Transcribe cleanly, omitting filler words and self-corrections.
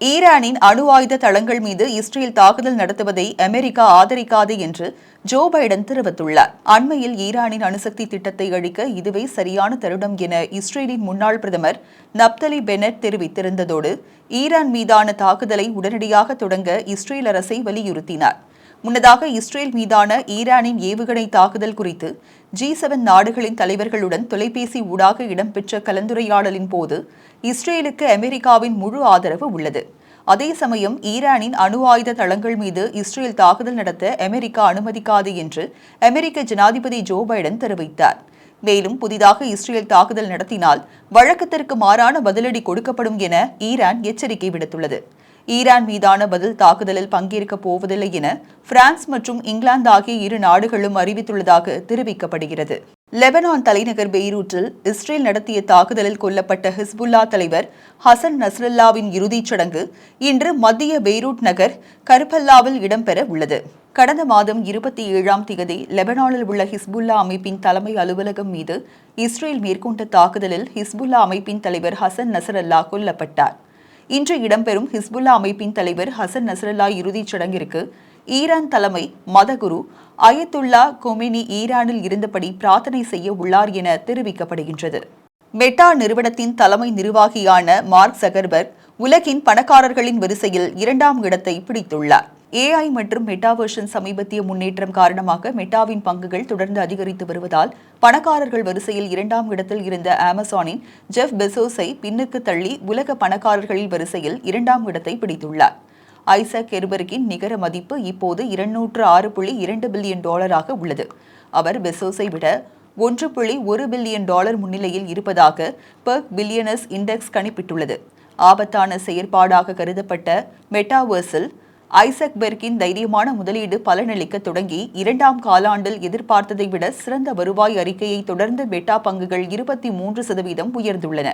ஈரானின் அணு ஆயுத தளங்கள் மீது இஸ்ரேல் தாக்குதல் நடத்துவதை அமெரிக்கா ஆதரிக்காது என்று ஜோ பைடன் தெரிவித்துள்ளார். அண்மையில் ஈரானின் அணுசக்தி திட்டத்தை அழிக்க இதுவே சரியான தருணம் என இஸ்ரேலின் முன்னாள் பிரதமர் நப்தலி பெனட் தெரிவித்திருந்ததோடு ஈரான் மீதான தாக்குதலை உடனடியாக தொடங்க இஸ்ரேல் அரசை வலியுறுத்தினார். முன்னதாக இஸ்ரேல் மீதான ஈரானின் ஏவுகணை தாக்குதல் குறித்து G7 நாடுகளின் தலைவர்களுடன் தொலைபேசி ஊடாக இடம்பெற்ற கலந்துரையாடலின் போது இஸ்ரேலுக்கு அமெரிக்காவின் முழு ஆதரவு உள்ளது. அதே சமயம் ஈரானின் அணு ஆயுத தளங்கள் மீது இஸ்ரேல் தாக்குதல் நடத்த அமெரிக்கா அனுமதிக்காது என்று அமெரிக்க ஜனாதிபதி ஜோ பைடன் தெரிவித்தார். மேலும் புதிதாக இஸ்ரேல் தாக்குதல் நடத்தினால் வழக்கத்திற்கு மாறான பதிலடி கொடுக்கப்படும் என ஈரான் எச்சரிக்கை விடுத்துள்ளது. ஈரான் மீதான பதில் தாக்குதலில் பங்கேற்கப் போவதில்லை என பிரான்ஸ் மற்றும் இங்கிலாந்து ஆகிய இரு நாடுகளும் அறிவித்துள்ளதாக தெரிவிக்கப்படுகிறது. லெபனான் தலைநகர் பெய்ரூட்டில் இஸ்ரேல் நடத்திய தாக்குதலில் கொல்லப்பட்ட ஹிஸ்புல்லா தலைவர் ஹசன் நஸ்ரல்லாவின் இறுதிச் சடங்கு இன்று மத்திய பெய்ரூட் நகர் கர்பல்லாவில் இடம்பெற உள்ளது. கடந்த மாதம் 27ஆம் தேதி லெபனானில் உள்ள ஹிஸ்புல்லா அமைப்பின் தலைமை அலுவலகம் மீது இஸ்ரேல் மேற்கொண்ட தாக்குதலில் ஹிஸ்புல்லா அமைப்பின் தலைவர் ஹசன் நஸ்ரல்லா கொல்லப்பட்டார். இன்று இடம்பெறும் ஹிஸ்புல்லா அமைப்பின் தலைவர் ஹசன் நஸ்ரல்லா இறுதிச் சடங்கிற்கு ஈரான் தலைமை மதகுரு அயத்துல்லா கொமேனி ஈரானில் இருந்தபடி பிரார்த்தனை செய்ய உள்ளார் என தெரிவிக்கப்படுகின்றது. மெட்டா நிறுவனத்தின் தலைமை நிர்வாகியான மார்க் ஜக்கர்பர்க் உலகின் பணக்காரர்களின் வரிசையில் 2ஆம் இடத்தை பிடித்துள்ளார். AI மற்றும் மெட்டாவர்ஷன் சமீபத்திய முன்னேற்றம் காரணமாக மெட்டாவின் பங்குகள் தொடர்ந்து அதிகரித்து வருவதால் பணக்காரர்கள் வரிசையில் 2ஆம் இடத்தில் இருந்த அமேசானின் ஜெஃப் பெசோஸை பின்னுக்கு தள்ளி உலக பணக்காரர்களின் வரிசையில் 2ஆம் இடத்தை பிடித்துள்ளார். ஐசக் கெர்பர்கின் நிகர மதிப்பு இப்போது $206.2 பில்லியன் உள்ளது. அவர் பெசோஸை விட $1.1 பில்லியன் முன்னிலையில் இருப்பதாக பெர்க் பில்லியனர்ஸ் இண்டெக்ஸ் கணிப்பிட்டுள்ளது. ஆபத்தான செயற்பாடாக கருதப்பட்ட மெட்டாவர்ஸில் ஐசக் பெர்கின் தைரியமான முதலீடு பலனளிக்க தொடங்கி 2ஆம் காலாண்டில் எதிர்பார்த்ததை விட சிறந்த வருவாய் அறிக்கையை தொடர்ந்து மெட்டா பங்குகள் 23% உயர்ந்துள்ளன.